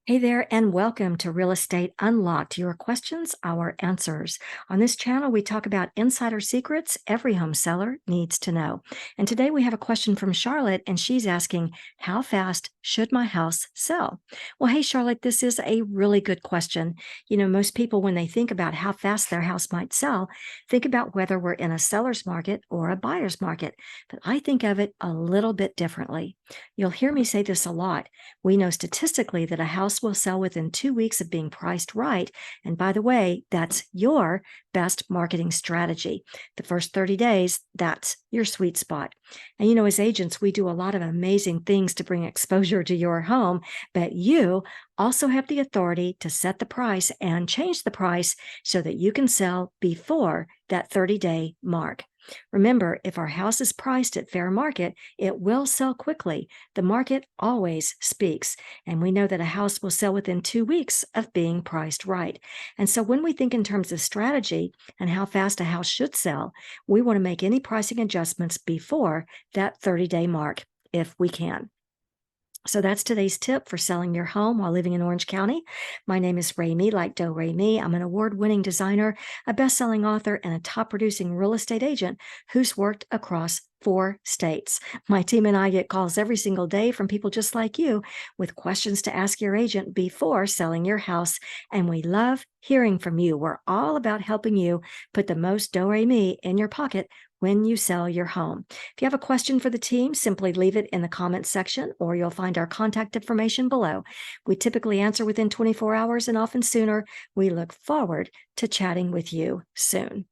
Hey there, and welcome to Real Estate Unlocked, your questions, our answers. On this channel, we talk about insider secrets every home seller needs to know. And today we have a question from Charlotte, and she's asking, how fast should my house sell? Well, hey, Charlotte, this is a really good question. Most people, when they think about how fast their house might sell, think about whether we're in a seller's market or a buyer's market. But I think of it a little bit differently. You'll hear me say this a lot. We know statistically that a house will sell within 2 weeks of being priced right. And by the way, that's your best marketing strategy. The first 30 days, that's your sweet spot. And as agents, we do a lot of amazing things to bring exposure to your home, but you also have the authority to set the price and change the price so that you can sell before that 30-day mark. Remember, if our house is priced at fair market, it will sell quickly. The market always speaks, and we know that a house will sell within 2 weeks of being priced right. And so when we think in terms of strategy and how fast a house should sell, we want to make any pricing adjustments before that 30-day mark, if we can. So that's today's tip for selling your home while living in Orange County. My name is Remy, like Do Remy. I'm an award-winning designer, a best-selling author, and a top-producing real estate agent who's worked across 4 states. My team and I get calls every single day from people just like you with questions to ask your agent before selling your house, and we love hearing from you. We're all about helping you put the most Do-Re-Mi in your pocket when you sell your home. If you have a question for the team, simply leave it in the comments section, or you'll find our contact information below. We typically answer within 24 hours and often sooner. We look forward to chatting with you soon.